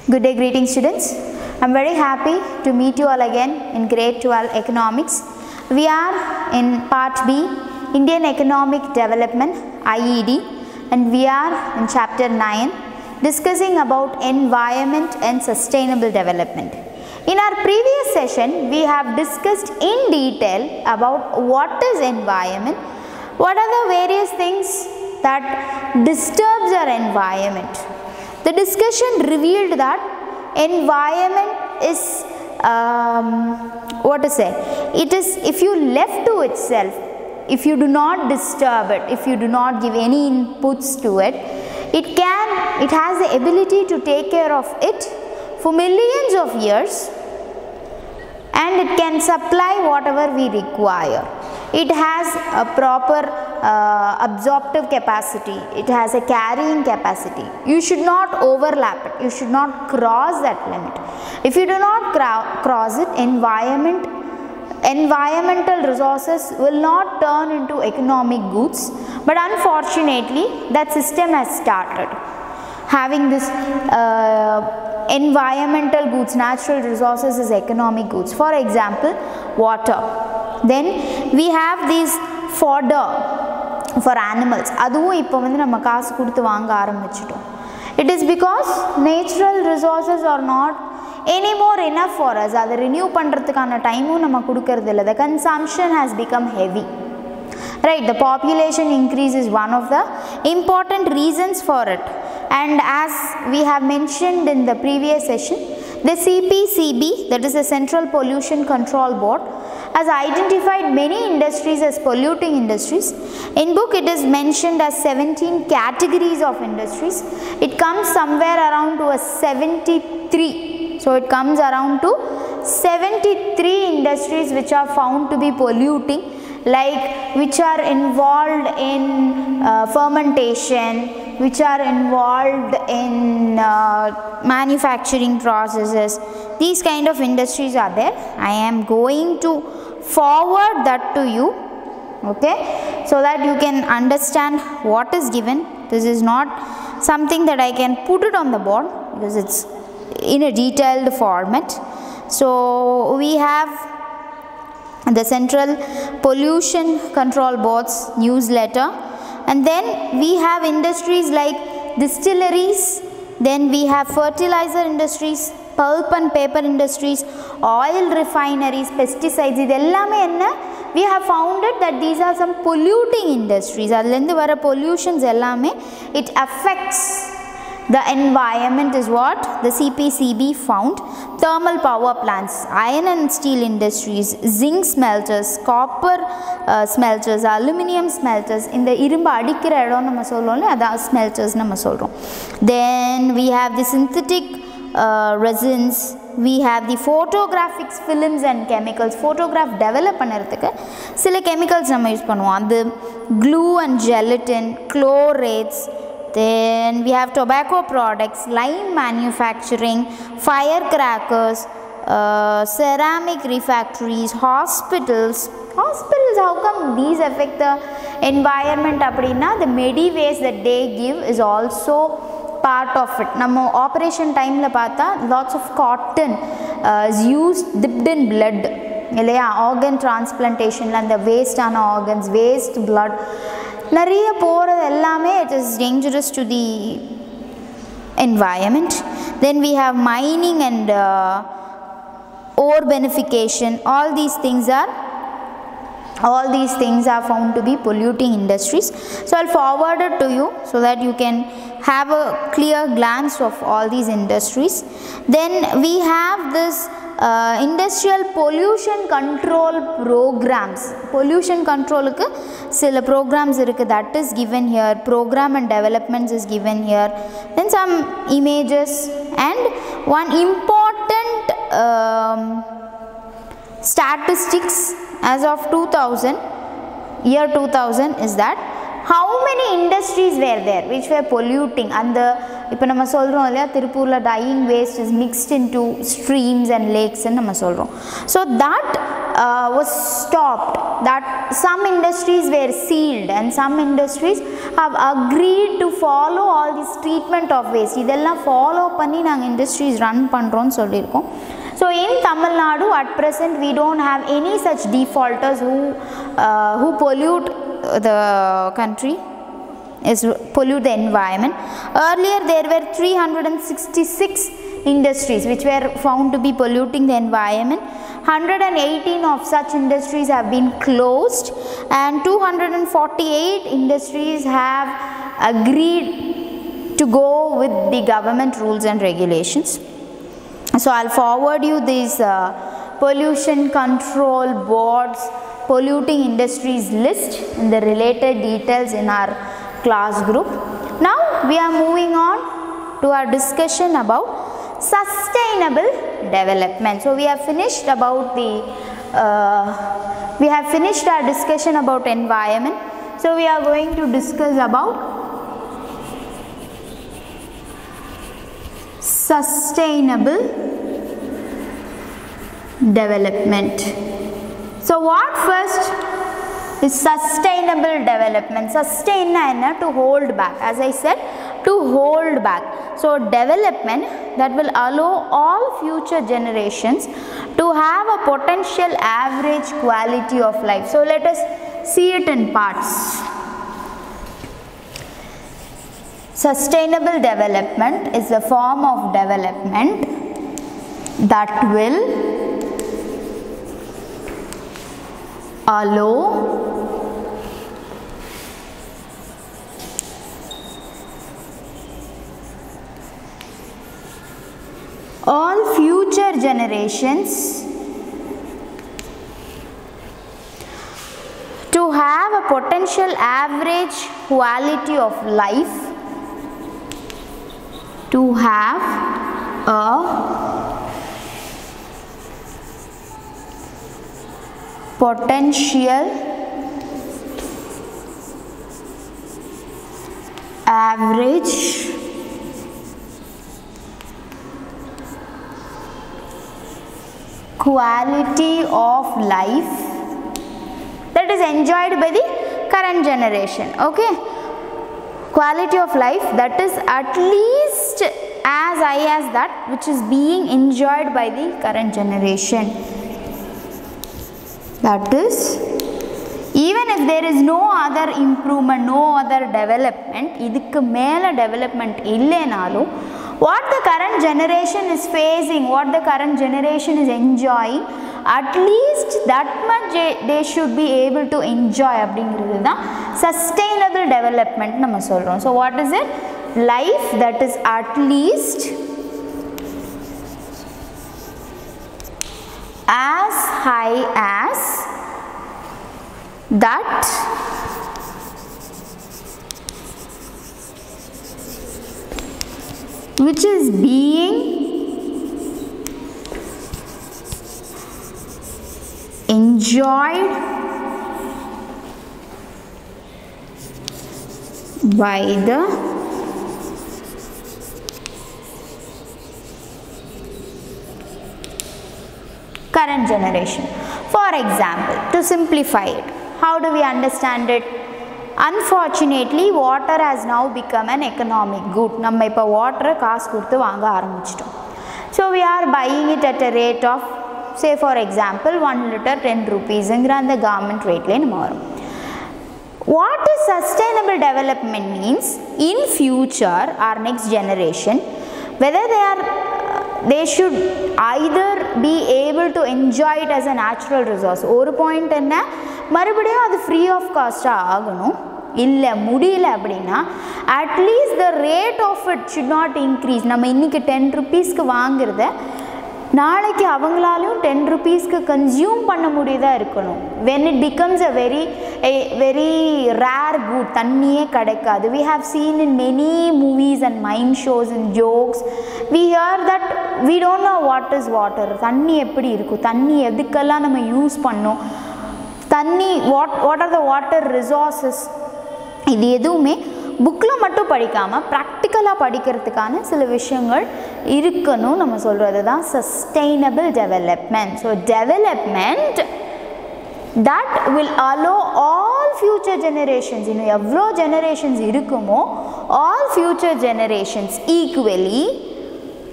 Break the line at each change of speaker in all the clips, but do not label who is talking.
Good day, greeting students. I am very happy to meet you all again in grade 12 economics. We are in part B, Indian Economic Development, IED, and we are in chapter 9 discussing about environment and sustainable development. In our previous session, we have discussed in detail about what is environment, what are the various things that disturbs our environment. The discussion revealed that environment is it is, if you left to itself, if you do not disturb it, if you do not give any inputs to it, it has the ability to take care of it for millions of years, and it can supply whatever we require. It has a proper absorptive capacity, it has a carrying capacity. You should not overlap it, you should not cross that limit. If you do not cross it, environmental resources will not turn into economic goods, but unfortunately that system has started. Having this environmental goods, natural resources as economic goods. For example, water. Then we have these fodder for animals. It is because natural resources are not anymore enough for us. That renew pandradhukana time the consumption has become heavy. Right, the population increase is one of the important reasons for it. And as we have mentioned in the previous session, the CPCB, that is the Central Pollution Control Board, has identified many industries as polluting industries. In book it is mentioned as 17 categories of industries. It comes somewhere around to a 73. So it comes around to 73 industries which are found to be polluting, like which are involved in fermentation, which are involved in manufacturing processes. These kind of industries are there. I am going to forward that to you, okay, so that you can understand what is given. This is not something that I can put it on the board because it's in a detailed format. So we have the Central Pollution Control Board's newsletter, and then we have industries like distilleries, then we have fertilizer industries, pulp and paper industries, oil refineries, pesticides. We have found it that these are some polluting industries. Pollutions it affects the environment is what the CPCB found. Thermal power plants, iron and steel industries, zinc smelters, copper smelters, aluminium smelters. In the irumba adikira edam nama solromle adha smelters nama solrom. Then we have the synthetic resins, we have the photographic films and chemicals. Photograph develop pannaradhukku sila chemicals nama use pannuvom. The glue and gelatin, chlorates. Then we have tobacco products, lime manufacturing, firecrackers, ceramic refractories, hospitals. Hospitals, how come these affect the environment? The medi waste that they give is also part of it. Nammo operation time la paatha lots of cotton is used dipped in blood. Organ transplantation and the waste on organs, waste blood. It is dangerous to the environment. Then we have mining and ore beneficiation. All these things are found to be polluting industries. So I'll forward it to you so that you can have a clear glance of all these industries. Then we have this industrial pollution control programs. Pollution control sila programs irukku, that is given here. Program and developments is given here. Then some images, and one important statistics as of 2000 is that how many industries were there which were polluting, and the இப்போ நம்ம சொல்கிறோம் இல்லையா, திருப்பூரில் dying waste is mixed into streams and lakes ன்னு நம்ம சொல்கிறோம். So that was stopped, that some industries were sealed and some industries have agreed to follow all this treatment of waste. இதெல்லாம் follow பண்ணி நாங்கள் இண்டஸ்ட்ரீஸ் ரன் பண்ணுறோன்னு சொல்லியிருக்கோம். So in Tamil Nadu at present we don't have any such defaulters who pollute the country, pollute the environment. Earlier there were 366 industries which were found to be polluting the environment. 118 of such industries have been closed and 248 industries have agreed to go with the government rules and regulations. So I'll forward you these pollution control boards, polluting industries list and the related details in our class group. Now we are moving on to our discussion about sustainable development. So we have finished about the we have finished our discussion about environment. So we are going to discuss about sustainable development. So what first is sustainable development? Sustain na to hold back, as I said, to hold back. So development that will allow all future generations to have a potential average quality of life. So let us see it in parts. Sustainable development is a form of development that will allow all future generations to have a potential average quality of life, to have a potential average quality of life that is enjoyed by the current generation. Okay, quality of life that is at least as high as that which is being enjoyed by the current generation. That is, even if there is no other improvement, no other development, idukku mela development illenalum, what the current generation is facing, what the current generation is enjoying, at least that much they should be able to enjoy அப்படிங்கிறது தான் sustainable development நம்ம சொல்கிறோம். So what is it? Life that is at least as high as that which is being enjoyed by the current generation. For example, to simplify it, how do we understand it? Unfortunately, water has now become an economic good. நம்ம இப்போ water காசு கொடுத்து வாங்க ஆரம்பிச்சிட்டோம். So we are buying it at a rate of, say for example, 1 liter 10 rupees ங்கிற அந்த government rateல நம்ம வரும். What is sustainable development means? In future, our next generation, whether they should either be able to enjoy it as a natural resource. ஒரு point என்ன, மறுபடியும் அது free of cost ஆகணும், இல்லை முடியல அப்படின்னா at least the rate of it should not increase. நம்ம இன்றைக்கி 10 rupeesக்கு வாங்குறத நாளைக்கு அவங்களாலும் 10 rupeesக்கு கன்சியூம் பண்ண முடியதாக இருக்கணும். When it becomes a very rare good, தண்ணியே கிடைக்காது. We have seen in many movies and mind shows and jokes we hear that we don't know what is water. தண்ணி எப்படி இருக்கும், தண்ணி எதுக்கெல்லாம் நம்ம யூஸ் பண்ணோம், தண்ணி what are the water resources, இது எதுவுமே புக்கில் மட்டும் படிக்காமல் ப்ராக்டிக்கலாக படிக்கிறதுக்கான சில விஷயங்கள் இருக்கணும் நம்ம சொல்கிறது தான் sustainable development. So development that will allow all future generations, இன்னும் எவ்வளோ generations இருக்குமோ all future generations equally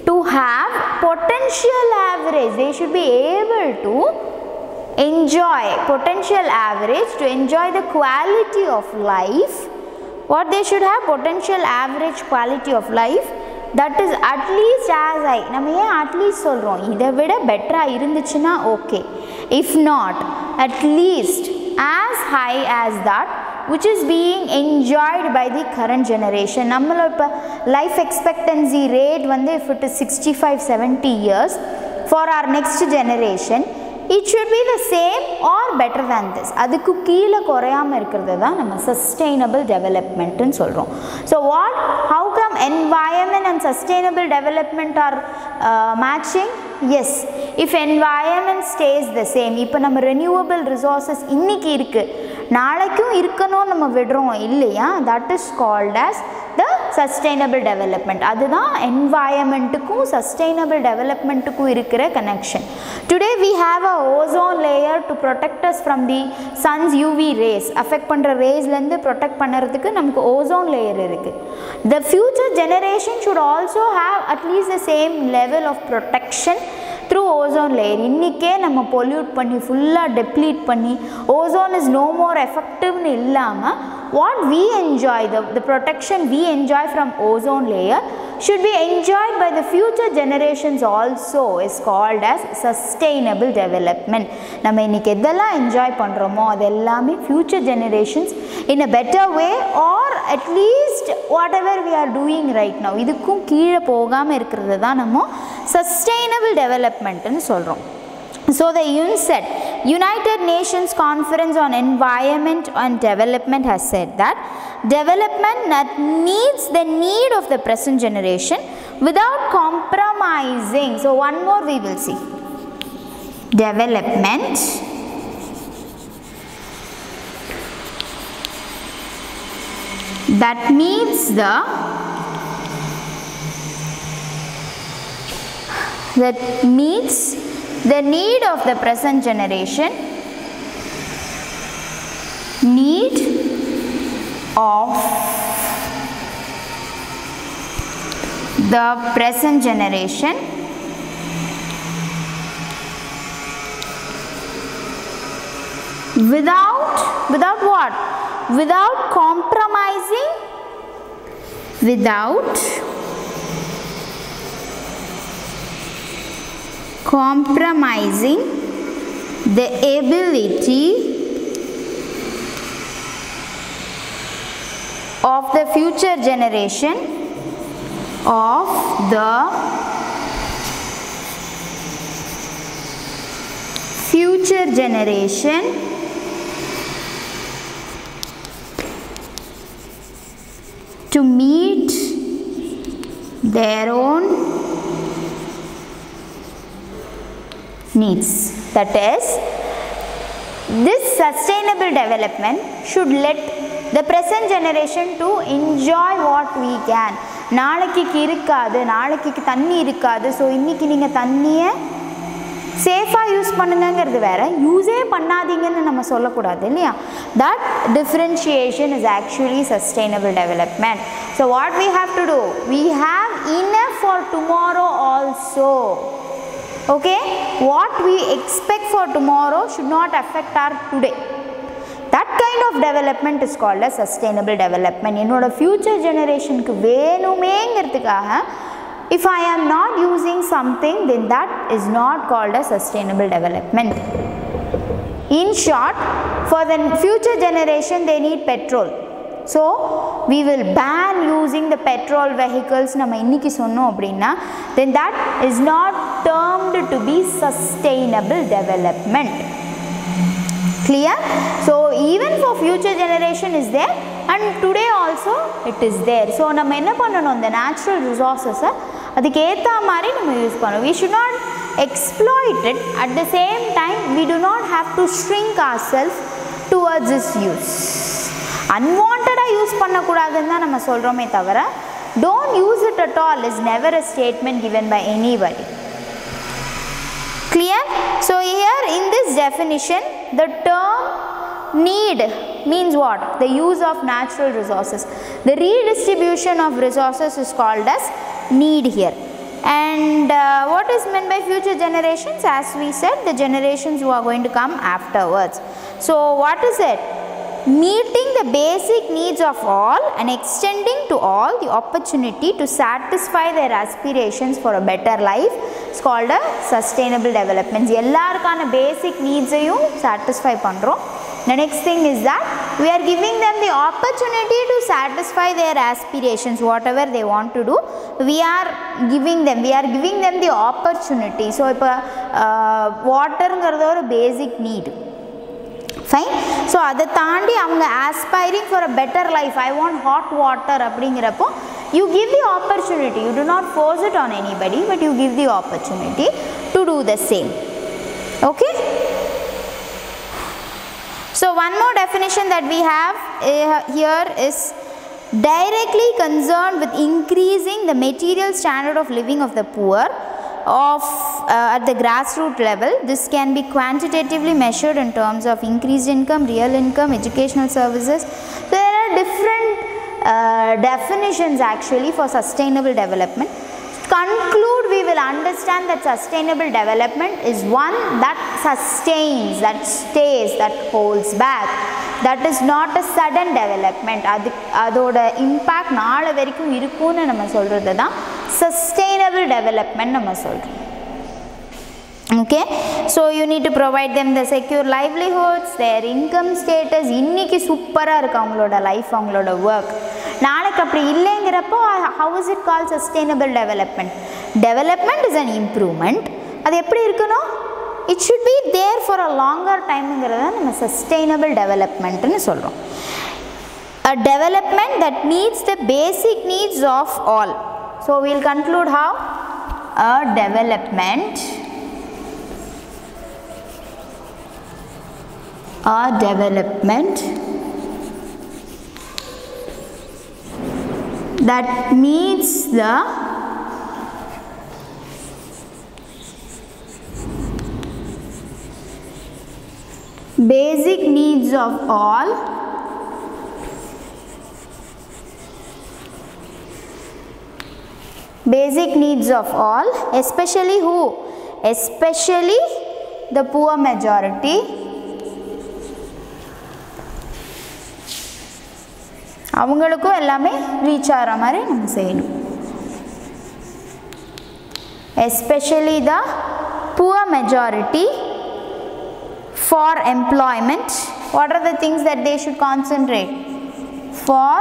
to have potential average. They should be able to enjoy potential average, to enjoy the quality of life. What they should have? Potential average quality of life that is at least as high. நம்ம ஏன் at least சொல்கிறோம்? இதை விட பெட்டராக இருந்துச்சுன்னா okay, if not at least as high as that which is being enjoyed by the current generation. நம்மளோட இப்போ life expectancy rate வந்து if it is 65-70 years for our next generation, it should be the same or better than this. அதுக்கு கீழே குறையாமல் இருக்கிறது தான் நம்ம sustainable developmentன்னு சொல்கிறோம். So what, how come environment and sustainable development are matching? Yes, if environment stays the same, இப்போ நம்ம renewable resources இன்னைக்கு இருக்குது, நாளைக்கும் இருக்கணும் நம்ம விடுறோம் இல்லையா, that is called as the sustainable development. அதுதான் environmentக்கும் sustainable developmentக்கும் இருக்கிற connection. Today we have a ozone layer to protect us from the sun's UV rays. affect பண்ணுற raysலேருந்து protect பண்ணுறதுக்கு நமக்கு ozone layer இருக்குது. The future generation should also have at least the same level of protection through ozone layer. இன்னிக்கே நம்ம pollute பண்ணி ஃபுல்லாக deplete பண்ணி ozone is no more effective னு இல்லாமல் what we enjoy, the protection we enjoy from ozone layer should be enjoyed by the future generations also is called as sustainable development. நம்ம இன்னைக்கு எதெல்லாம் enjoy பண்ணுறோமோ அது எல்லாமே future generations in a better way or at least whatever we are doing right now இதுக்கும் கீழே போகாமல் இருக்கிறது தான் நம்ம sustainable developmentன்னு சொல்கிறோம். So the UNCED, United Nations Conference on Environment and Development has said that development that meets the need of the present generation without compromising. So one more we will see. Development that meets the need of the present generation, need of the present generation without what? Without compromising, without compromising the ability of the future generation to meet their own needs. That is, this sustainable development should let the present generation to enjoy what we can. நாளைக்கு இருக்காது, நாளைக்கு தண்ணி இருக்காது, so இன்றைக்கி நீங்கள் தண்ணியை சேஃபாக use பண்ணுங்கிறது வேறு, யூஸே பண்ணாதீங்கன்னு நம்ம சொல்லக்கூடாது இல்லையா. That differentiation is actually sustainable development. So what we have to do, we have enough for tomorrow also. Okay, what we expect for tomorrow should not affect our today. That kind of development is called as sustainable development. என்னோட future generationக்கு வேணுமேங்கிறதுக்காக if I am not using something, then that is not called as sustainable development. In short, for the future generation they need petrol. So we will ban using the petrol vehicles நம்ம இன்னைக்கு சொன்னோம் அப்படின்னா, then that is not termed to be sustainable development. Clear? So even for future generation is there and today also it is there. So நம்ம என்ன பண்ணணும், the natural resources அதுக்கு ஏற்ற மாதிரி நம்ம யூஸ் பண்ணணும். We should not exploit it. At the same time we do not have to shrink ourselves towards its use. Unwanted use பண்ணக்கூடாதுன்னு தான் நம்ம சொல்கிறோமே தவிர don't use it at all is never a statement given by anybody. Clear? So here in this definition the term need means what? The use of natural resources. The redistribution of resources is called as need here. And what is meant by future generations? As we said, the generations who are going to come afterwards. So what is it? Meeting the basic needs of all and extending to all the opportunity to satisfy their aspirations for a better life is called a sustainable development. எல்லாருக்கான basic needs ஐயும் satisfy பண்றோம். The next thing is that we are giving them the opportunity to satisfy their aspirations, whatever they want to do. We are giving them the opportunity. So இப்போ வாட்டர்ங்கிறது ஒரு basic need. Fine. So அதை தாண்டி அவங்க aspiring for a better life, I want hot water அப்படிங்கிறப்போ you give the opportunity. You do not force it on anybody, but you give the opportunity to do the same. Okay. So one more definition that we have here is directly concerned with increasing the material standard of living of the poor at the grassroots level. This can be quantitatively measured in terms of increased income, real income, educational services. So there are different definitions actually for sustainable development. Conclude, we will understand that sustainable development is one that sustains, that stays, that holds back. That is not a sudden development. அதோட impact நாளை வரைக்கும் இருக்கும்னு நம்ம சொல்கிறது தான் sustainable development நம்ம சொல்கிறோம். Okay, so you need to provide them the secure livelihoods, their income status. இன்னைக்கு சூப்பராக இருக்குது அவங்களோட லைஃப், அவங்களோட ஒர்க். நாளைக்கு அப்படி இல்லைங்கிறப்போ how is it called sustainable development? Development is an improvement. அது எப்படி இருக்கணும்? It should be there for a longer timeங்கிறத நம்ம sustainable developmentன்னு சொல்கிறோம். A development that meets the basic needs of all. So we will conclude how a development that meets the basic needs of all especially who? Especially the poor majority. அவங்களுக்கும் எல்லாமே reach ஆகிற மாதிரி நம்ம செய்யணும். Especially the poor majority for employment. What are the things that they should concentrate? For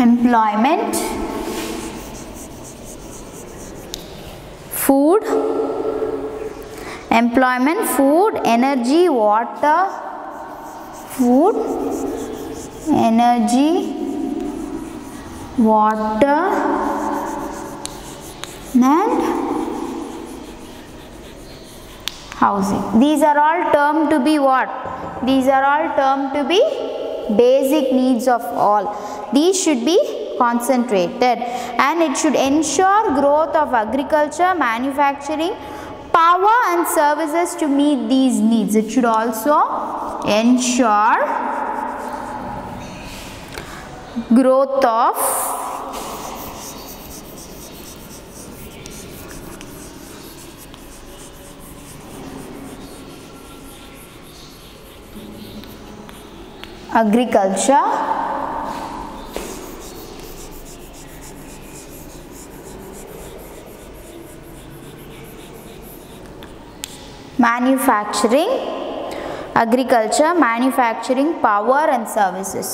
employment, food, energy, water, food, energy, water, and housing. These are all termed to be what? These are all termed to be basic needs of all. These should be concentrated, and it should ensure growth of agriculture, manufacturing, power and services to meet these needs. It should also ensure growth of agriculture, manufacturing, power and services.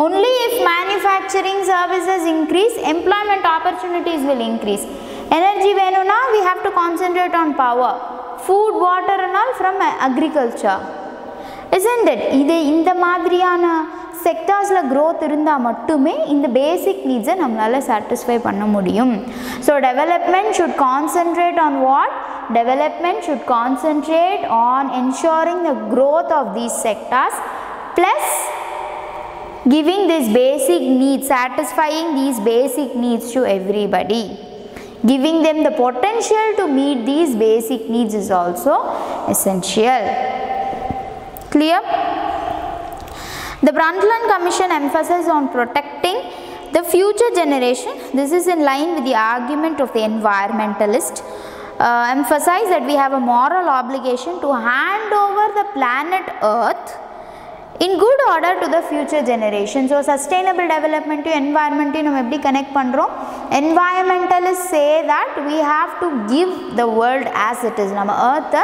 Only if manufacturing services increase, employment opportunities will increase. Energy venuna, we have to concentrate on power. Food, water and all from agriculture. Isn't it? இந்த மாதிரியான செக்டார்ஸில் growth இருந்தால் மட்டுமே இந்த பேசிக் நீட்ஸை நம்மளால் satisfy பண்ண முடியும். So development should concentrate on what? Development should concentrate on ensuring the growth of these sectors plus giving this basic needs, satisfying these basic needs to everybody. Giving them the potential to meet these basic needs is also essential. Clear? The Brundtland Commission emphasizes on protecting the future generation. This is in line with the argument of the environmentalist. Emphasize that we have a moral obligation to hand over the planet Earth in good order to the future generation. So sustainable development to environment நம்ம எப்படி connect பண்ணுறோம்? Environmentalists say that we have to give the world as it is. நம்ம earth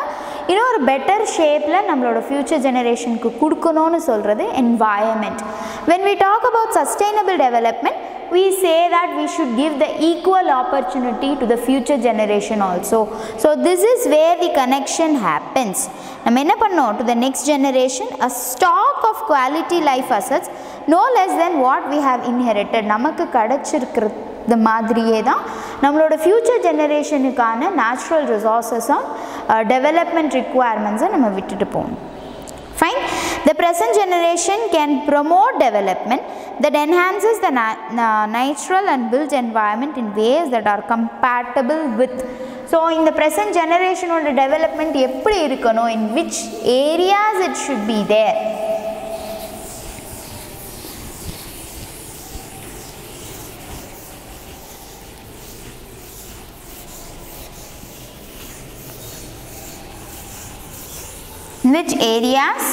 இன்னும் ஒரு better ஷேப்பில் நம்மளோட future ஜெனரேஷனுக்கு கொடுக்கணும்னு சொல்கிறது environment. When we talk about sustainable development, we say that we should give the equal opportunity to the future generation also. So this is where the connection happens. நம்ம என்ன பண்ணோம்? To the next generation a stock of quality life assets no less than what we have inherited. நமக்கு கிடைச்சிருக்கிறது மாதிரியே தான் நம்மளோட future ஜெனரேஷனுக்கான natural ரிசோர்ஸஸும் development ரிக்குவயர்மெண்ட்ஸை நம்ம விட்டுட்டு போகணும். Fine. The present generation can promote development that enhances the natural and built environment in ways that are compatible with. So in the present generation of the development எப்படி இருக்கணும்? In which areas it should be there? In which areas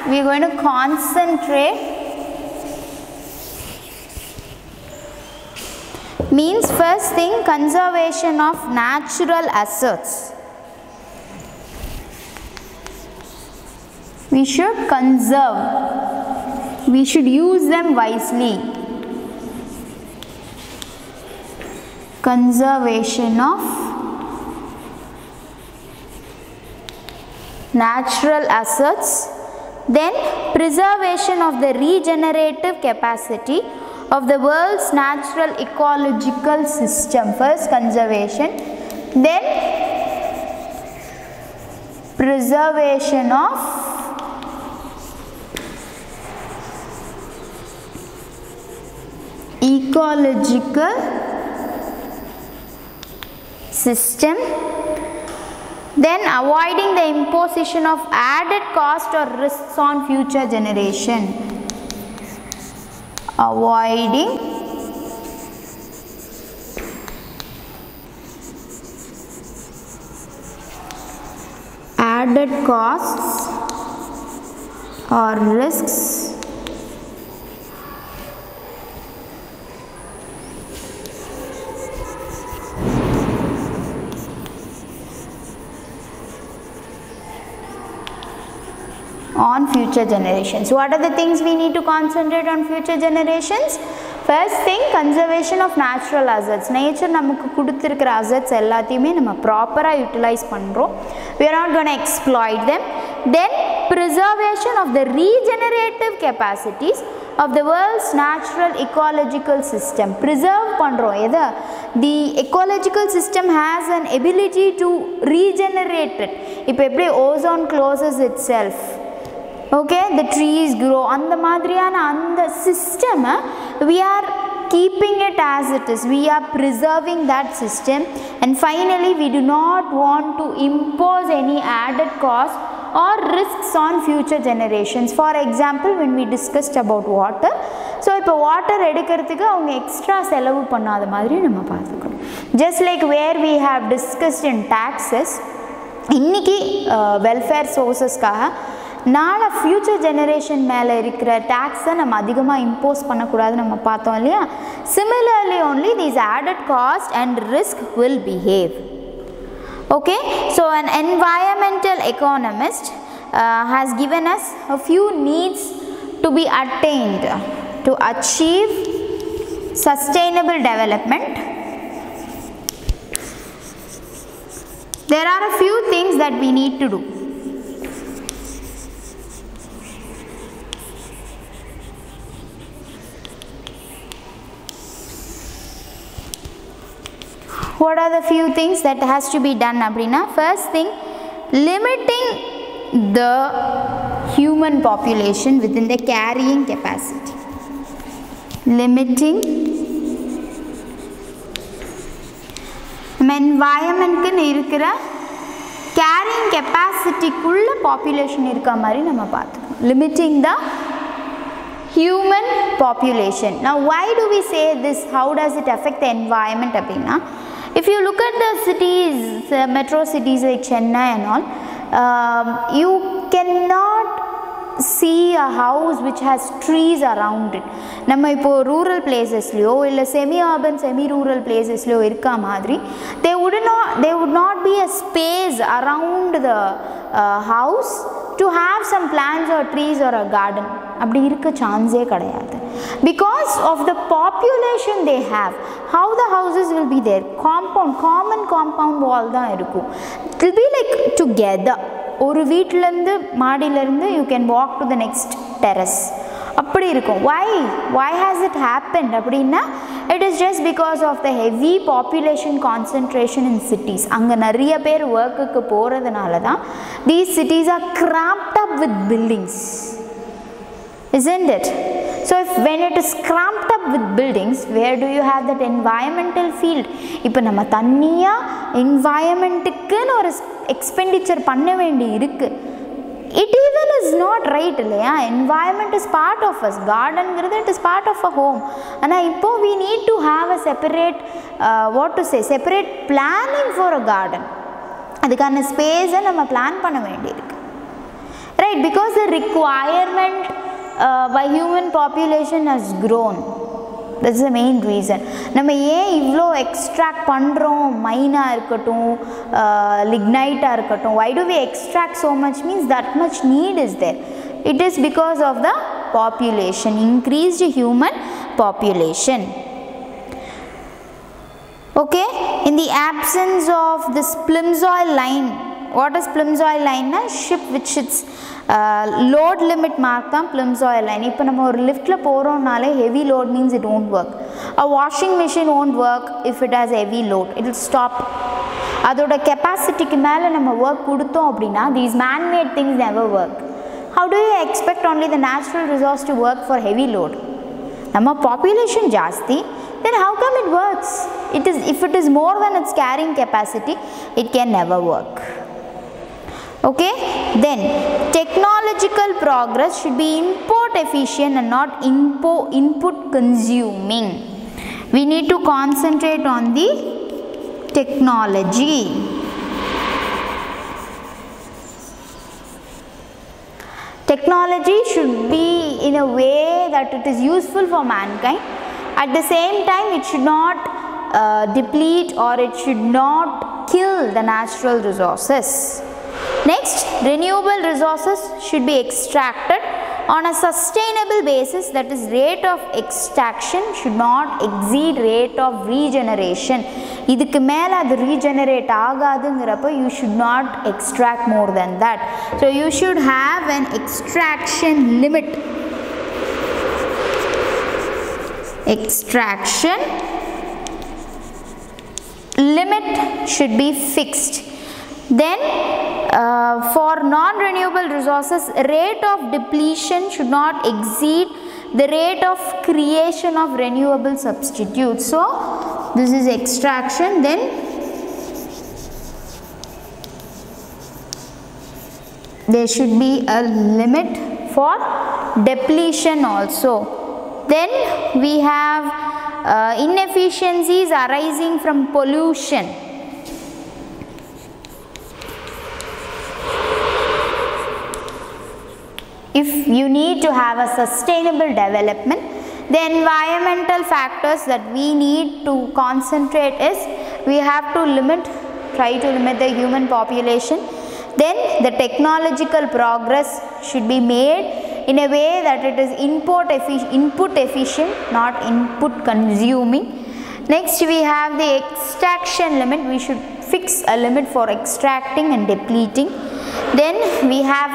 we are going to concentrate? Means first thing, conservation of natural assets. We should conserve. We should use them wisely. Conservation of natural assets, then preservation of the regenerative capacity of the world's natural ecological system. First conservation, then preservation of ecological system, then avoiding the imposition of added cost or risks on future generation. Avoiding added costs or risks on future generations. What are the things we need to concentrate on future generations? First thing, conservation of natural assets. Nature நமக்கு கொடுத்திருக்கிற assets எல்லாத்தையுமே நம்ம ப்ராப்பராக utilise பண்ணுறோம். We are not going to exploit them. Then preservation of the regenerative capacities of the world's natural ecological system. Preserve பண்ணுறோம் எதை? The ecological system has an ability to regenerate it. இப்போ எப்படி ozone closes itself, okay, the trees grow, அந்த மாதிரியான அந்த system we are keeping it as it is. We are preserving that system. And finally, we do not want to impose any added cost or risks on future generations. For example, when we discussed about water, so இப்போ water எடுக்கிறதுக்கு அவங்க extra செலவு பண்ணாத மாதிரி நம்ம பார்த்துக்கணும். Just like where we have discussed in taxes, இன்னைக்கு welfare சோர்ஸஸ்க்காக நாளை ஃபியூச்சர் ஜெனரேஷன் மேலே இருக்கிற டேக்ஸை நம்ம அதிகமாக இம்போஸ் பண்ணக்கூடாது நம்ம பார்த்தோம் இல்லையா? Similarly only these added cost and risk will behave. Okay, so an environmental economist has given us a few needs to be attained to achieve sustainable development. There are a few things that we need to do. what are the few things that has to be done அப்படினா first thing limiting the human population within the carrying capacity. Limiting environment க்கு இருக்கிற carrying capacity குள்ள population இருக்க மாதிரி நம்ம பார்த்துக்கணும். Limiting the human population. Now why do we say this? How does it affect the environment அப்படினா if you look at the cities, metro cities like Chennai and all, you cannot see a house which has trees around it. நம்ம இப்போ rural placesலயோ இல்ல semi urban semi rural placesலயோ இருக்க மாதிரி there would not be a space around the house to have some plants or trees or a garden. அப்படி இருக்க சான்ஸே கிடையாது. Because of the population they have, how the houses will be there? Common compound wall தான் இருக்கும். It will be like together. ஒரு வீட்ல இருந்து மாடியில இருந்து you can walk to the next terrace. அப்படி இருக்கும். Why has it happened அப்படினா it is just because of the heavy population concentration in cities. அங்க நிறைய பேர் workக்கு போறதனால தான் these cities are cramped up with buildings. Isn't it? So when it is cramped up with buildings, where do you have that environmental field? இப்போ நம்ம தண்ணியா environmentக்குன்னு ஒரு expenditure பண்ண வேண்டி இருக்கு. It even is not right இல்லையா? Environment is part of us. Gardenங்கிறது it is part of a home. ஆனா இப்போ we need to have a separate separate planning for a garden. அதுக்கான ஸ்பேஸை நம்ம பிளான் பண்ண வேண்டியிருக்கு. Right, because the requirement by human population has grown. That's the main reason. நம்ம ஏன் இவ்ளோ எக்ஸ்ட்ராக்ட் பண்றோம்? மைனா இருக்கட்டும், lignite இருக்கட்டும். Why do we extract so much? Means that much need is there. It is because of the population, increased human population. Okay, in the absence of this plimsoll line, what is plimsoll line? Ship which its load limit mark தான் plimsoll line. இப்போ நம்ம ஒரு liftல போறோம்னாலே heavy load means it won't work. A washing machine won't work if it has heavy load. It will stop. அதோட கெபாசிட்டிக்கு மேல நம்ம work கொடுத்தோம் அப்படினா these man made things never work. How do you expect only the natural resource to work for heavy load? நம்ம population ஜாஸ்தி, then how come it works? If it is more than its carrying capacity, it can never work. Okay, then technological progress should be input efficient and not input consuming. We need to concentrate on the technology. Technology should be in a way that it is useful for mankind. At the same time, it should not deplete or it should not kill the natural resources. Next, renewable resources should be extracted on a sustainable basis, that is rate of extraction should not exceed rate of regeneration. இதுக்கு மேல அது regenerate ஆகாதுங்கறப்ப you should not extract more than that. So you should have an extraction limit. Extraction limit should be fixed. Then for non-renewable resources, rate of depletion should not exceed the rate of creation of renewable substitutes. So this is extraction. Then there should be a limit for depletion also. Then we have inefficiencies arising from pollution. If you need to have a sustainable development, the environmental factors that we need to concentrate is we have to try to limit the human population. Then the technological progress should be made in a way that it is input efficient, not input consuming. Next we have the extraction limit. We should fix a limit for extracting and depleting. Then we have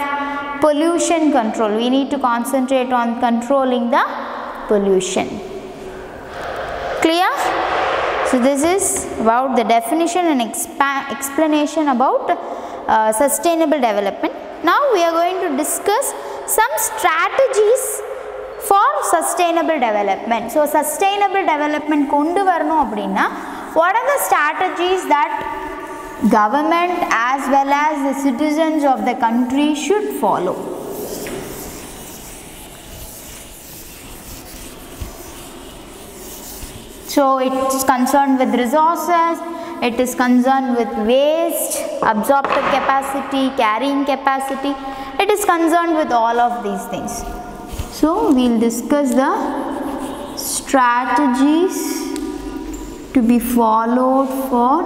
pollution control. We need to concentrate on controlling the pollution. Clear? So this is about the definition and explanation about sustainable development. Now we are going to discuss some strategies for sustainable development. So sustainable development kondu varano appadina, what are the strategies that government as well as the citizens of the country should follow? So it is concerned with resources, it is concerned with waste, absorptive capacity, carrying capacity, it is concerned with all of these things. So we will discuss the strategies to be followed for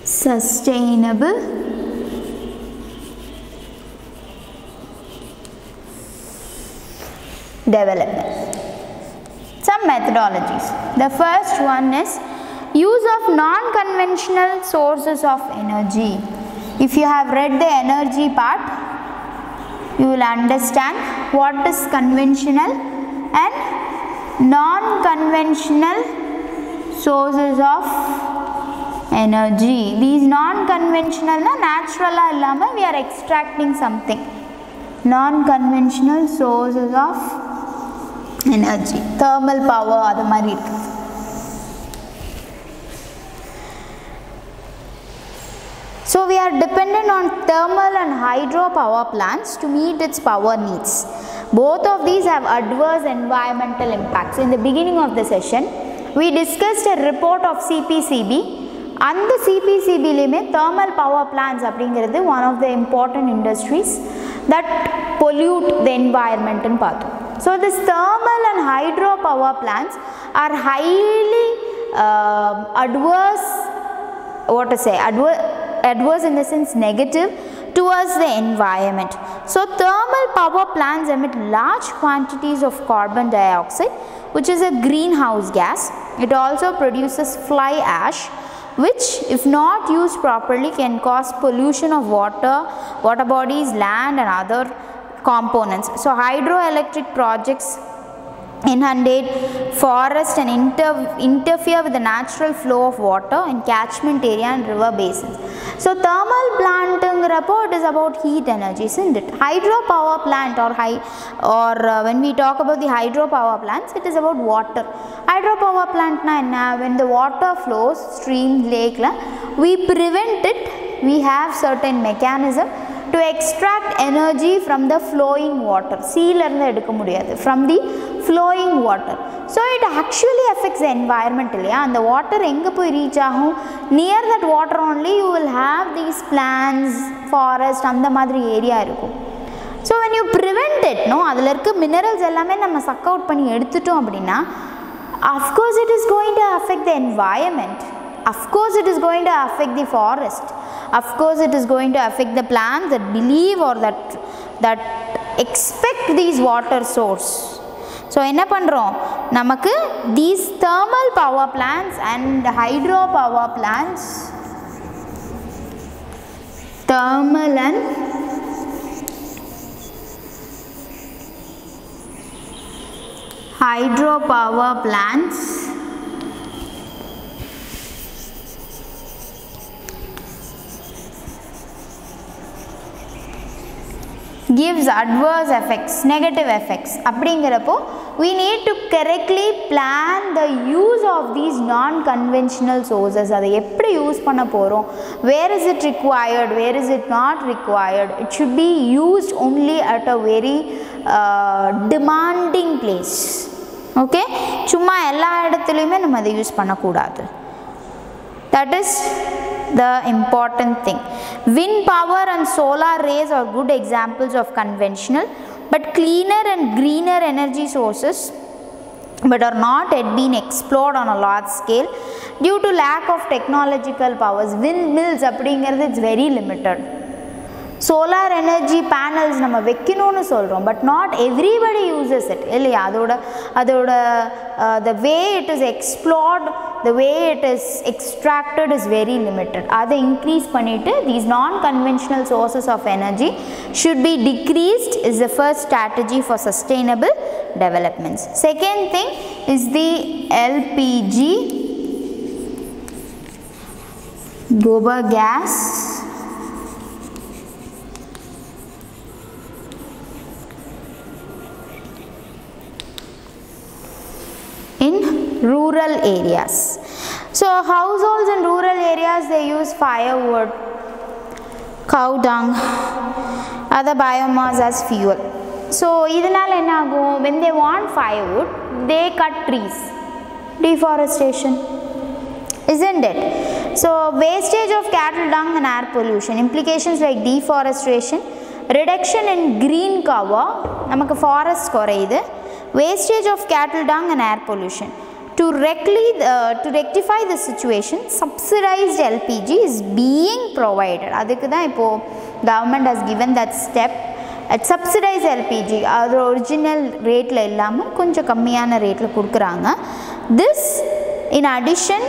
sustainable development. Some methodologies. The first one is use of non-conventional sources of energy. If you have read the energy part, you will understand what is conventional and non-conventional sources of energy. These non-conventional na natural illama we are extracting something. Non-conventional sources of energy, thermal power adu mari irukku. So we are dependent on thermal and hydro power plants to meet its power needs. Both of these have adverse environmental impacts. In the beginning of the session we discussed a report of CPCB. And the CPCB lime thermal power plants அப்படிங்கிறது one of the important industries that pollute the environment in Pathu. So this thermal and hydro power plants are highly adverse, adverse in the sense negative towards the environment. So thermal power plants emit large quantities of carbon dioxide, which is a greenhouse gas. It also produces fly ash, which if not used properly can cause pollution of water, water bodies, land and other components. So hydroelectric projects inundate forest and interfere with the natural flow of water in catchment area and river basins. So thermal plant report is about heat energy, isn't it? Hydro power plant when we talk about the hydro power plants, it is about water. Hydro power plant na enna, when the water flows stream lake la, we prevent it, we have certain mechanism to extract energy from the flowing water. Sea la irundha edukka mudiyadhu, from the flowing water. So it actually affects the environment illaya, and the water enga poi reach agum, near that water only you will have these plants, forest and the madri area irukum. So when you prevent it, no, adula irukka minerals ellame nama suck out panni eduthutom appadina, of course it is going to affect the environment, of course it is going to affect the forest, of course it is going to affect the plants that believe or that expect these water source. So enna pandrom, namakku these thermal power plants and hydro power plants, thermal and hydro power plants gives adverse effects, negative effects. அப்படிங்கிறப்போ we need to correctly plan the use of these non-conventional sources. அதை எப்படி use பண்ண போகிறோம், where is it required, where is it not required. It should be used only at a very demanding place. Okay, சும்மா எல்லா இடத்துலையுமே நம்ம அதை use பண்ணக்கூடாது. That is the important thing. Wind power and solar rays are good examples of conventional but cleaner and greener energy sources, but are not yet been explored on a large scale due to lack of technological powers. Windmills அப்படிங்கிறது it's very limited. Solar energy panels நம்ம வைக்கணும்னு சொல்கிறோம், but not everybody uses it இல்லையா. அதோட the way it is explored the way it is extracted is very limited. அதை increase பண்ணிட்டு these non-conventional sources of energy should be decreased is the first strategy for sustainable developments. Second thing is the LPG, gobar gas, in rural areas. So households in rural areas, they use firewood, cow dung, other biomass as fuel. So idinal enna agum, when they want firewood, they cut trees. Deforestation, isn't it? So wastage of cattle dung and air pollution, implications like deforestation, reduction in green cover, namakku forest korayudu, wastage of cattle dung and air pollution. To rectify the situation, subsidized LPG is being provided. Adukku da ipo government has given that step at subsidized LPG, adu original rate la illama konja kammiyana rate la kudukranga. This in addition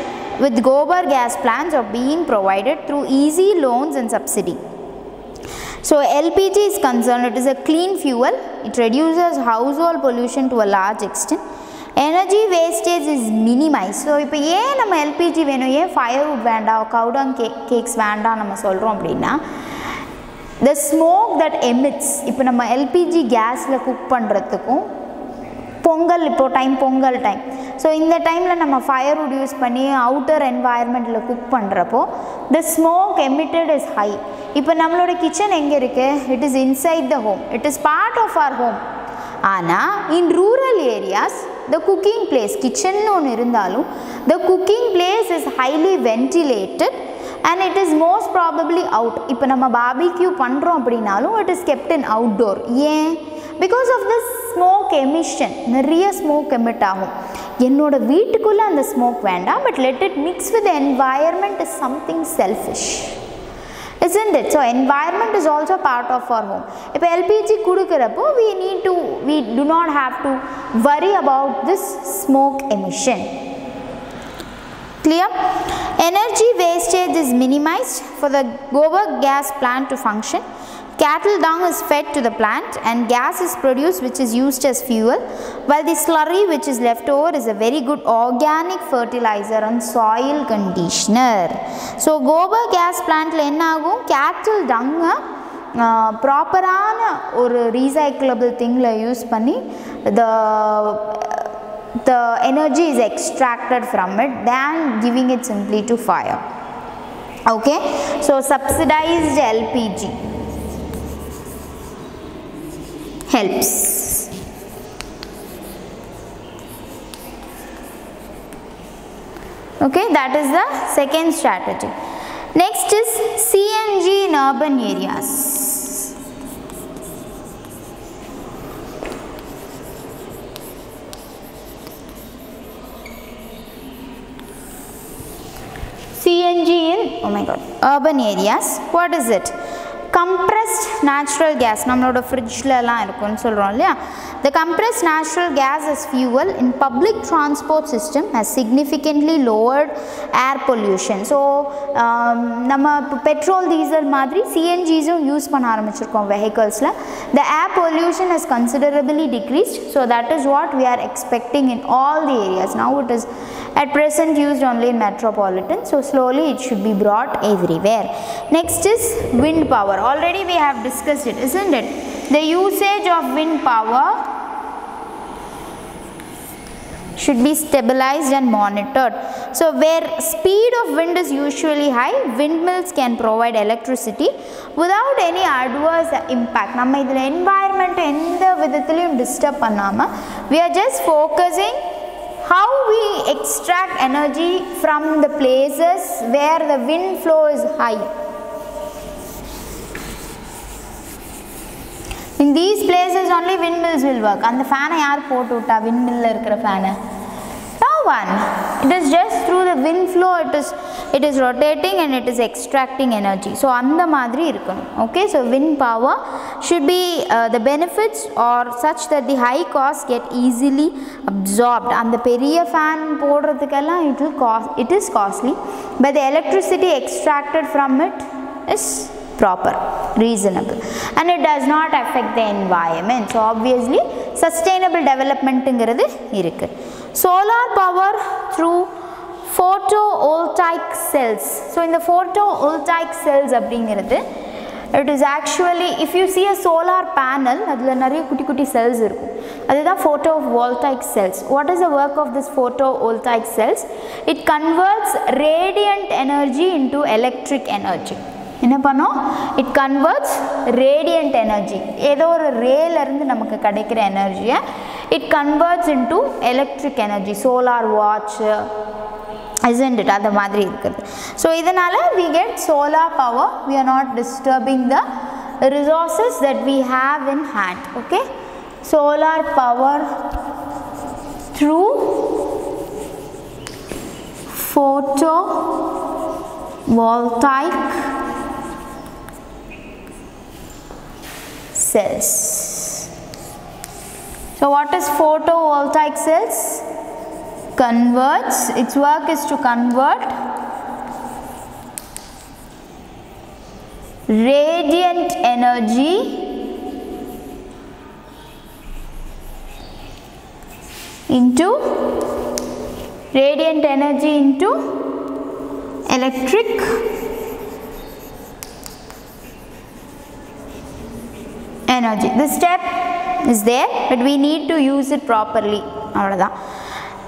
with gobar gas plants are being provided through easy loans and subsidy. So LPG is concerned, it is a clean fuel, it reduces household pollution to a large extent, energy wastage is minimized. So இப்போ ஏன் நம்ம LPG வேணும், ஏன் firewood வேண்டாம், cow dung cakes வேண்டாம் நம்ம சொல்கிறோம் அப்படின்னா, the smoke that emits, இப்போ நம்ம LPG gasல குக் பண்ணுறதுக்கும் பொங்கல், இப்போ பொங்கல் டைம், ஸோ இந்த டைமில் நம்ம firewood யூஸ் பண்ணி அவுட்டர் என்வாயர்மெண்ட்டில் குக் பண்ணுறப்போ the smoke emitted is high. இப்போ நம்மளோட கிச்சன் எங்கே இருக்குது, it is inside the home, it is part of our home. ஆனால் in rural areas the cooking place, kitchen ஒன்று இருந்தாலும் the cooking place is highly ventilated and it is most probably out. இப்போ நம்ம barbecue பண்ணுறோம் அப்படின்னாலும் it is kept in outdoor. ஏன்? because of this smoke emission, நிறைய smoke emit ஆகும். என்னோட வீட்டுக்குள்ளே அந்த smoke வேண்டாம், but let it mix with the environment is something selfish, isn't it? So environment is also part of our home. If LPG kudukrappo, we do not have to worry about this smoke emission. Clear? Energy wastage is minimized for the gobar gas plant to function. Cattle dung is fed to the plant and gas is produced which is used as fuel, while the slurry which is left over is a very good organic fertilizer and soil conditioner. So gobar gas plant la enna agum, cattle dung ப்ராப்பரான ஒரு recyclable திங்கில் use பண்ணி the energy is extracted from it than giving it simply to fire. Okay, so subsidized LPG helps. Okay, that is the second strategy. Next is CNG in urban areas. CNG in, oh my god, urban areas. What is it? Compressed natural gas. நம்மளோட ஃப்ரிட்ஜ்லலாம் இருக்கும்னு சொல்கிறோம் இல்லையா. The compressed natural gas as fuel in public transport system has significantly lowered air pollution. So நம்ம petrol diesel மாதிரி சிஎன்ஜிஸும் use பண்ண ஆரம்பிச்சிருக்கோம் vehiclesல. The air pollution has considerably decreased. So that is what we are expecting in all the areas. Now it is at present used only in metropolitan. So slowly it should be brought everywhere. Next is wind power. Already we have discussed it, isn't it? The usage of wind power should be stabilized and monitored. So where speed of wind is usually high, windmills can provide electricity without any adverse impact. நம்ம இதில் environment எந்த விதத்திலையும் disturb பண்ணாம, we are just focusing how we extract energy from the places where the wind flow is high. In these places only windmills will work. And the fan yaar potu utta windmill la irukra fan? No one. It is just through the wind flow it is it is rotating and it is extracting energy. So அந்த மாதிரி இருக்கணும். Okay, so wind power should be the benefits are such that the high cost get easily absorbed. அந்த பெரிய fan போடுறதுக்கெல்லாம் it is costly, but the electricity extracted from it is proper, reasonable, and it does not affect the environment. So obviously sustainable development ங்கிறது இருக்கு. Solar power through photovoltaic cells. So in the photovoltaic cells அப்படிங்கிறது it is actually, if you see a solar panel அதில் நிறைய குட்டி குட்டி cells இருக்கும், அதுதான் photovoltaic cells. What is the work of this photovoltaic cells? It converts radiant energy into electric energy. என்ன பண்ணோம்? It converts radiant energy, ஏதோ ஒரு ரேல இருந்து நமக்கு கிடைக்கிற எனர்ஜியை it converts into electric energy. Solar watch, isn't it? அந்த மாதிரி இருக்குது. So இதனால we get solar power, we are not disturbing the resources that we have in hand. Okay, solar power through photovoltaic cells. So what is photovoltaic cells? Converts, its work is to convert radiant energy into electric energy. This step is there, but we need to use it properly. அவ்வளவுதான்.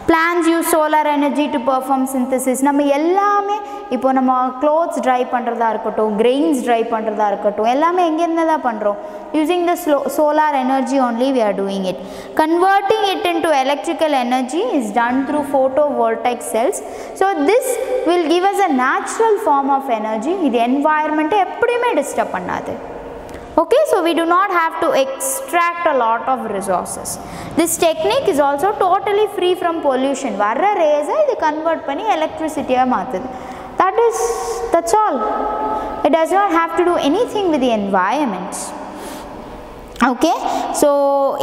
Plants use solar energy to perform synthesis. நம்ம எல்லாமே இப்போ நம்ம clothes dry பண்ணுறதா இருக்கட்டும், grains dry பண்ணுறதா இருக்கட்டும், எல்லாமே எங்கேருந்து தான் பண்ணுறோம்? Using the solar energy only we are doing it. Converting it into electrical energy is done through photovoltaic cells. So this will give us a natural form of energy. இது environment எப்படியுமே disturb பண்ணாது. Okay, so we do not have to extract a lot of resources. This technique is also totally free from pollution. Varra rays idu convert panni electricity ah maathudu. That's all. It does not have to do anything with the environment. Okay, so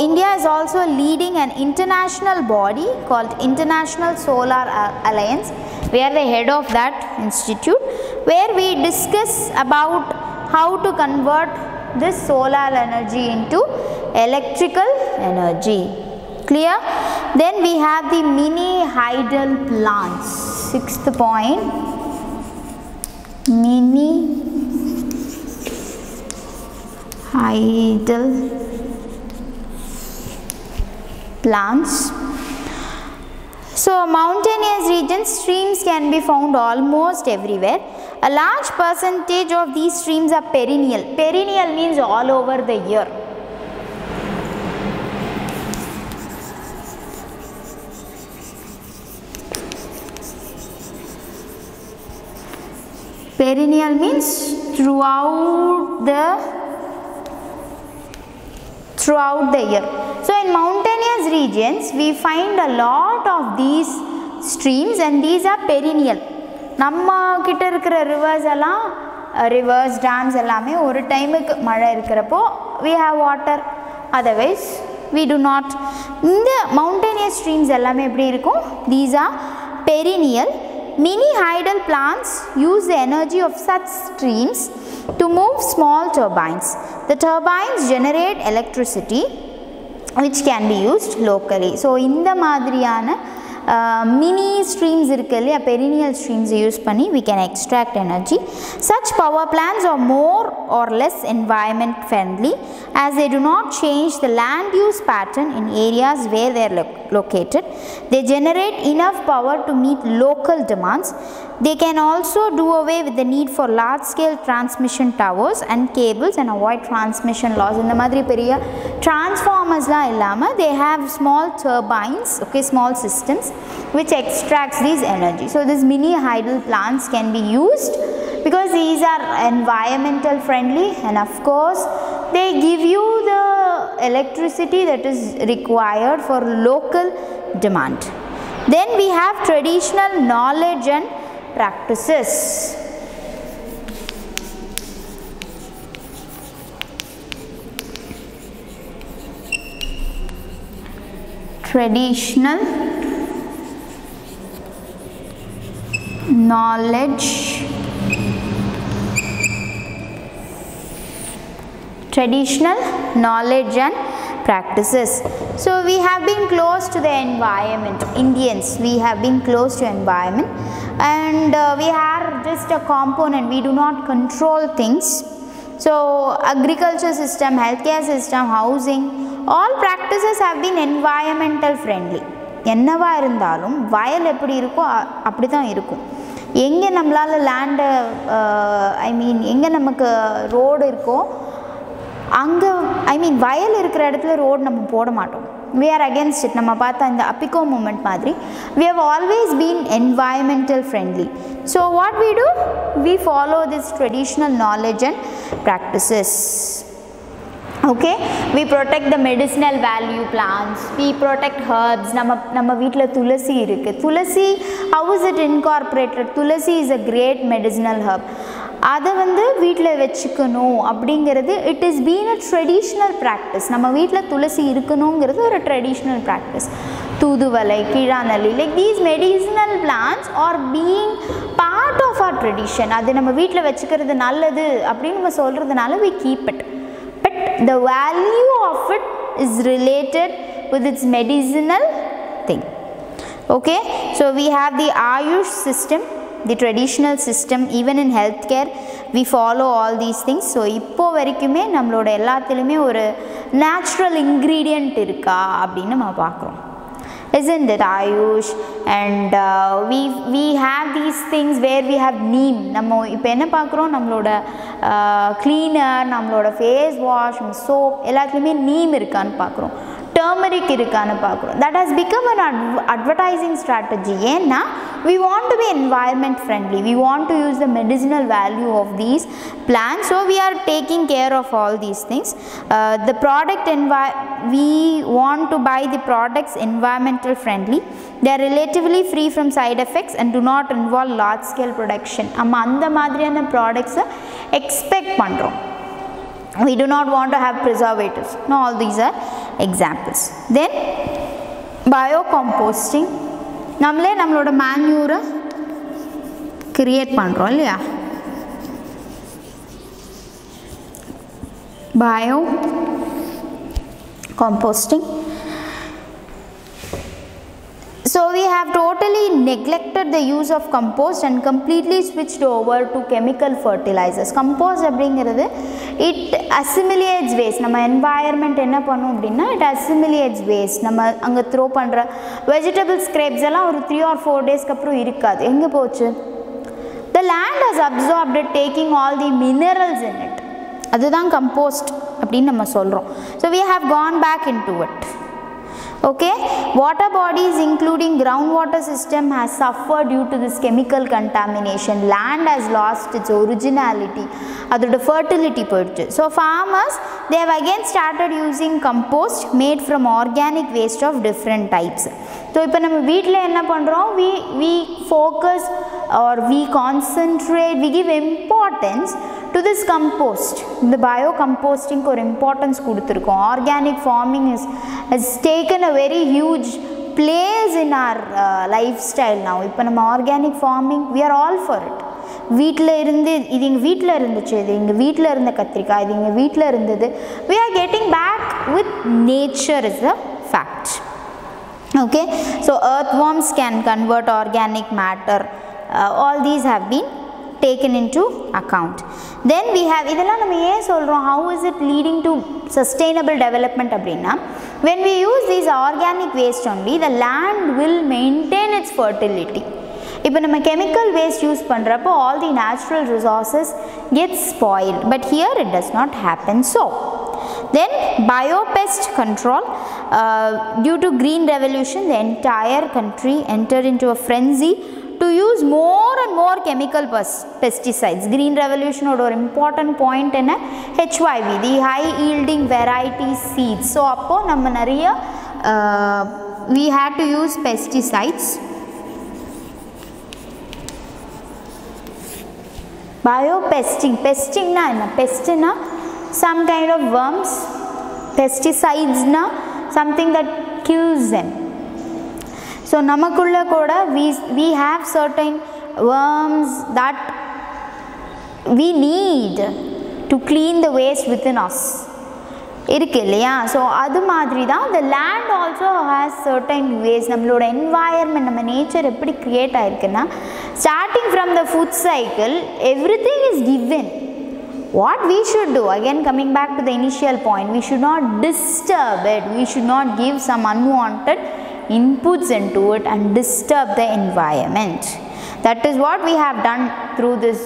India is also leading an international body called International Solar Alliance. We are the head of that institute, where we discuss about how to convert this solar energy into electrical energy. Clear? Then we have the mini hydel plants. Sixth point, mini hydel plants. So mountainous regions, streams can be found almost everywhere. A large percentage of these streams are perennial. Perennial means all over the year. Perennial means throughout the year. So in mountainous regions we find a lot of these streams, and these are perennial. நம்ம கிட்ட இருக்கிற rivers, dams எல்லாமே ஒரு டைமுக்கு மழை இருக்கிறப்போ we have water, otherwise we do not. இந்த mountainous streams எல்லாமே எப்படி இருக்கும்? These are perennial. Mini hydel plants use the energy of such streams to move small turbines. The turbines generate electricity which can be used locally. So இந்த மாதிரியான mini streams irukku illaya, perennial streams use panni we can extract energy. Such power plants are more or less environment friendly, as they do not change the land use pattern in areas where they are located. They generate enough power to meet local demands. They can also do away with the need for large scale transmission towers and cables and avoid transmission loss. இந்த மாதிரி பெரிய transformersலாம் இல்லாம they have small turbines, okay, small systems which extracts these energy. So these mini hydel plants can be used because these are environmental friendly, and of course they give you the electricity that is required for local demand. Then we have traditional knowledge and practices. Traditional knowledge, traditional knowledge and practices. So we have been close to the environment. Indians, we have been close to environment, and we are just a component. We do not control things. So agriculture system, healthcare system, housing, all practices have been environmental friendly. என்னவா இருந்தாலும் வயல் எப்படி இருக்கோ அப்படி தான் இருக்கும். எங்கே நம்மளால் லேண்டு எங்கே நமக்கு ரோடு இருக்கோ அங்கே வயல் இருக்கிற இடத்துல ரோடு நம்ம போட மாட்டோம். we are against it. நம்ம பார்த்தா இந்த அப்பிகோ மூமெண்ட் மாதிரி we have always been environmental friendly. So what we do, we follow this traditional knowledge and practices. Okay, we protect the medicinal value plants, we protect herbs. நம்ம வீட்டில் துளசி இருக்குது. துளசி, how is it incorporated? Thulasi is a great medicinal herb. அதை வீட்டில் வச்சுக்கணும் அப்படிங்கிறது it is been a traditional practice. நம்ம வீட்டில் துளசி இருக்கணுங்கிறது ஒரு ட்ரெடிஷ்னல் ப்ராக்டிஸ். தூதுவளை, கிழாநெல்லி, like these medicinal plants are being part of our tradition. அது நம்ம வீட்டில் வச்சுக்கிறது நல்லது அப்படின்னு நம்ம சொல்கிறதுனால we keep it. But the value of it is related with its medicinal thing. Okay, so we have the Ayush system, the traditional system. Even in healthcare we follow all these things. So இப்போ வரைக்குமே நம்மளோட எல்லாத்துலேயுமே ஒரு natural ingredient இருக்கா அப்படின்னு நம்ம பார்க்குறோம். Isn't it Ayush? And we have these things where we have neem. நம்ம இப்போ என்ன பார்க்குறோம், நம்மளோட cleaner, நம்மளோட face wash, soap எல்லாத்துலேயுமே neem இருக்கான்னு பார்க்குறோம். turmeric irukana paakurom. That has become an advertising strategy. Yenna we want to be environment friendly, we want to use the medicinal value of these plants, so we are taking care of all these things. The product we want to buy the products environmental friendly, they are relatively free from side effects and do not involve large scale production. Amma andha madriyana products expect pandrom. We do not want to have preservatives. No, all these are examples. Then biocomposting, namle nammaloda manure create pandrom illaya. Biocomposting. So we have totally neglected the use of compost and completely switched over to chemical fertilizers. Compost அப்படிங்கிறது it assimilates waste. நம்ம environment என்ன பண்ணும் அப்படின்னா it assimilates waste. நம்ம அங்கே throw பண்ணுற vegetable scraps எல்லாம் ஒரு 3 or 4 daysக்கு அப்புறம் இருக்காது. எங்கே போச்சு? The land has absorbed it, taking all the minerals in it. அதுதான் compost அப்படின்னு நம்ம சொல்கிறோம். So we have gone back into it. Okay, water bodies including groundwater system has suffered due to this chemical contamination. Land has lost its originality, adoda fertility poidu. So farmers, they have again started using compost made from organic waste of different types. So ipo nama veetla enna pandrom, we focus or we concentrate, we give importance to this compost. The biocomposting or importance kuduthirukkom. Organic farming has taken a very huge place in our lifestyle now. Ipo nama organic farming, we are all for it. வீட்டில் இருந்து இது எங்கள் வீட்டில் இருந்துச்சு, இது எங்கள் வீட்டில் இருந்த கத்திரிக்காய், இது எங்கள் வீட்டில் இருந்தது. We are getting back with nature is a fact. Okay, so earthworms can convert organic matter. All these have been taken into account. Then we have idella nama ye solrom, how is it leading to sustainable development அப்படினா, when we use these organic waste only, the land will maintain its fertility. இப்போ நம்ம chemical waste use பண்றப்போ all the natural resources get spoiled, but here it does not happen so. Then biopest control, due to green revolution the entire country entered into a frenzy to use more and more chemical pesticides. Green revolution oda or important point enna HYV, the high yielding variety seeds. So appo நம்ம நிறைய we had to use pesticides. Biopesting. Pesting na enna? Pest na some kind of worms. Pesticides na something that kills them. So namakulla koda we have certain worms that we need to clean the waste within us. இருக்கு இல்லையா? So அது மாதிரி தான் the land also has certain ways. நம்மளோட environment, நம்ம nature எப்படி create ஆயிருக்குன்னா, starting from the food cycle everything is given. What we should do, again coming back to the initial point, we should not disturb it. We should not give some unwanted inputs into it and disturb the environment. That is what we have done through this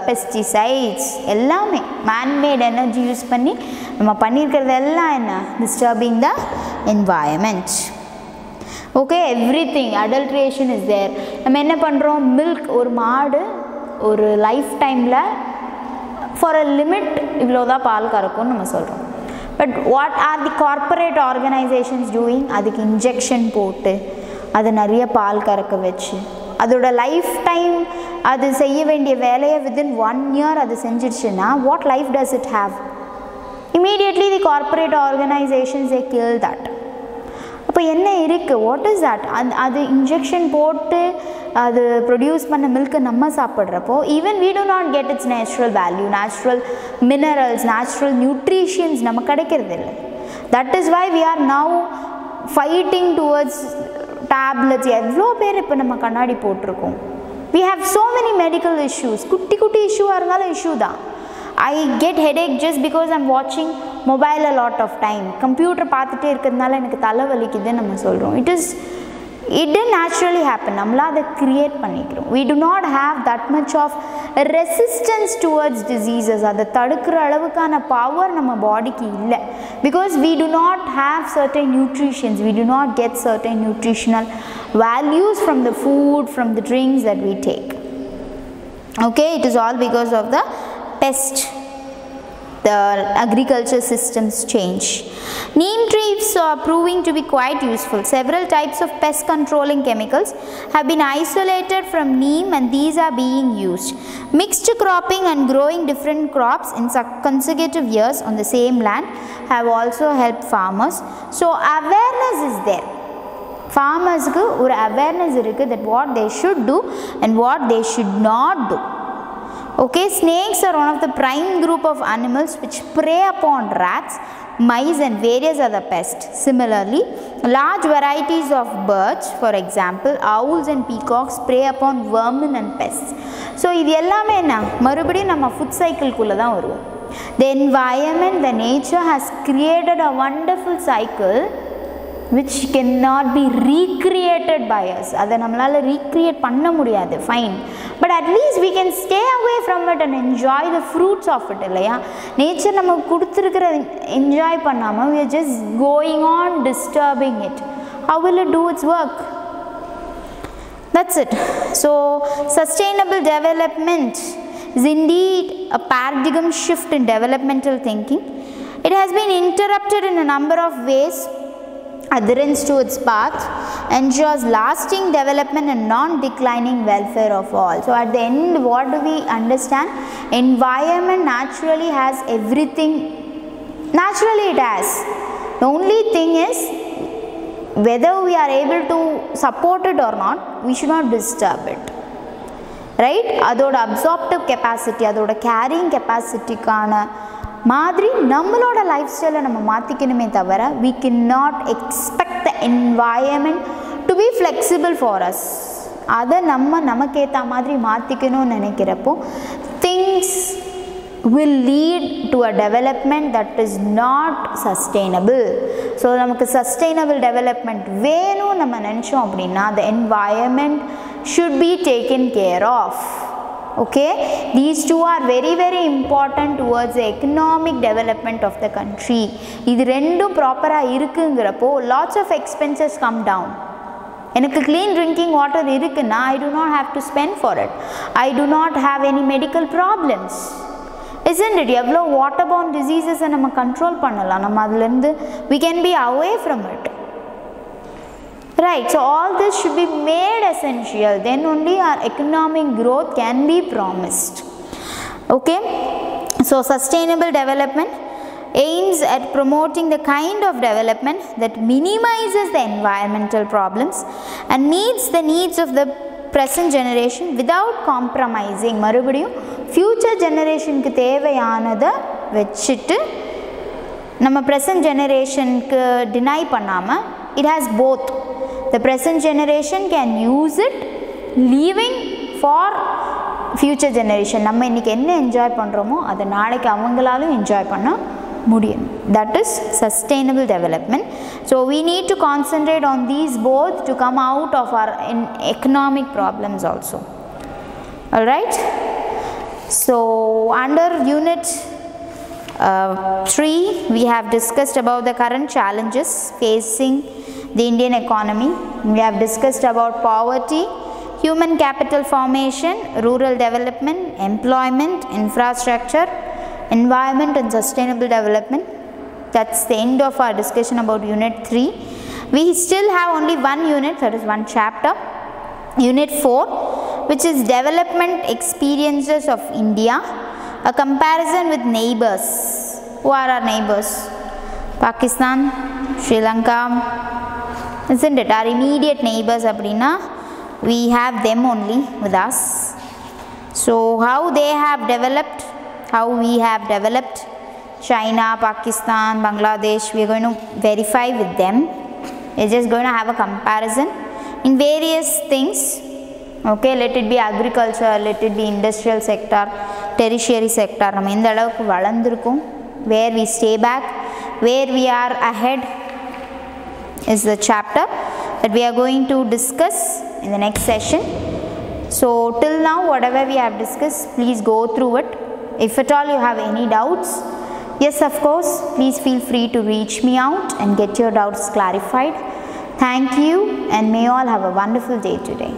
pesticides. எல்லாமே man-made energy use பண்ணி நம்ம பண்ணியிருக்கிறது எல்லாம் என்ன? Disturbing the environment. Okay, everything, adulteration is there. நம்ம என்ன பண்ணுறோம்? Milk, ஒரு மாடு ஒரு லைஃப் டைமில் ஃபார் அ லிமிட் இவ்வளோதான் பால் கறக்கும்னு நம்ம சொல்கிறோம். But what are the corporate organisations doing? அதுக்கு இன்ஜெக்ஷன் போட்டு அதை நிறைய பால் கறக்க வச்சு அதோட லைஃப் டைம் அது செய்ய வேண்டிய வேலையை வித்தின் 1 year அது செஞ்சிடுச்சுன்னா what life does it have? Immediately the corporate organisations they kill that. அப்போ என்ன இருக்குது? What is that? அது இன்ஜெக்ஷன் போட்டு அது ப்ரொடியூஸ் பண்ண மில்க்கு நம்ம சாப்பிட்றப்போ even we do not get its natural value, natural minerals, natural nutrients நமக்கு கிடைக்கிறது இல்லை. That is why we are now fighting towards tablets. எவ்வளோ பேர் இப்போ நம்ம கண்ணாடி போட்டிருக்கோம். we have so many medical issues. குட்டி குட்டி இஷ்யூவாக இருந்தாலும் இஷ்யூ தான். I get headache just because I'm watching mobile a lot of time. Computer பார்த்துட்டே இருக்கிறதுனால எனக்கு தலை வலிக்குதுன்னு நம்ம சொல்கிறோம். It didn't naturally happen. நம்மளா அதை கிரியேட் பண்ணிக்கிறோம். We do not have that much of resistance towards diseases. அதை தடுக்கிற அளவுக்கான பவர் நம்ம பாடிக்கு இல்லை. Because we do not have certain nutritions. We do not get certain nutritional values from the food, from the drinks that we take. Okay, it is all because of the pest. The agriculture systems change. Neem trees are proving to be quite useful. Several types of pest controlling chemicals have been isolated from neem and these are being used. Mixed cropping and growing different crops in consecutive years on the same land have also helped farmers. So awareness is there. Farmers ku or awareness irukku that what they should do and what they should not do. Okay, snakes are one of the prime group of animals which prey upon rats, mice and various other pests. Similarly, large varieties of birds, for example, owls and peacocks prey upon vermin and pests. So, இது எல்லாமே என்ன? மறுபடியும் நம்ம food cycle குள்ள தான் வருவோம். The environment, the nature has created a wonderful cycle which cannot be recreated by us. அதை நம்மளால் recreate பண்ண முடியாது, fine. But at least we can stay away from it and enjoy the fruits of it, இல்லையா? Nature நமக்கு கொடுத்துருக்கிற enjoy பண்ணாமல் we are just going on disturbing it. How will it do its work? That's it. So, sustainable development is indeed a paradigm shift in developmental thinking. It has been interrupted in a number of ways. Adherence to its path ensures lasting development and non-declining welfare of all. So at the end, what do we understand? Environment naturally has everything. Naturally it has. The only thing is whether we are able to support it or not, we should not disturb it. Right? அதோட absorptive capacity, அதோட carrying capacity கான மாதிரி நம்மளோட life ஸ்டைலை நம்ம மாற்றிக்கணுமே தவிர we cannot expect the environment to be flexible for us. அதை நமக்கேற்ற மாதிரி மாற்றிக்கணும்னு நினைக்கிறப்போ things will lead to a development that is not sustainable. So நமக்கு sustainable development வேணும் நம்ம நினச்சோம் அப்படின்னா the environment should be taken care of. Okay, these two are very very important towards the economic development of the country. இது ரெண்டும் ப்ராப்பராக இருக்குங்கிறப்போ lots of expenses come down. எனக்கு clean drinking water இருக்குன்னா I do not have to spend for it. I do not have any medical problems. Isn't it? எவ்வளோ waterborne diseases நம்ம control பண்ணலாம். நம்ம அதுலேருந்து we can be away from it. Right, so all this should be made essential, then only our economic growth can be promised. Okay, so sustainable development aims at promoting the kind of development that minimizes the environmental problems and meets the needs of the present generation without compromising. மறுபடியும் future generationக்கு தேவையானதை வச்சுட்டு நம்ம present generationக்கு deny பண்ணாமல், it has both. The present generation can use it, leaving for future generation. நம்ம இன்னைக்கு என்ன enjoy பண்ணுறோமோ அதை நாளைக்கு அவங்களாலும் என்ஜாய் பண்ண முடியும். That is sustainable development. So we need to concentrate on these both to come out of our economic problems also. Alright, so under unit 3 we have discussed about the current challenges facing the Indian economy. We have discussed about poverty, human capital formation, rural development, employment, infrastructure, environment and sustainable development. That's the end of our discussion about unit 3. We still have only one unit, that is one chapter, unit 4, which is development experiences of India, a comparison with neighbors. Who are our neighbors? Pakistan, Sri Lanka, isn't it? Our immediate neighbors abdina, we have them only with us. So how they have developed, how we have developed, China, Pakistan, Bangladesh, we are going to verify with them. We are just going to have a comparison in various things. Okay, let it be agriculture, let it be industrial sector, tertiary sector. நம்ம இந்த அளவுக்கு வளர்ந்திருக்கோம், where we stay back, where we are ahead is the chapter that we are going to discuss in the next session. So till now whatever we have discussed, please go through it. If at all you have any doubts, yes, of course, please feel free to reach me out and get your doubts clarified. Thank you and may all have a wonderful day today.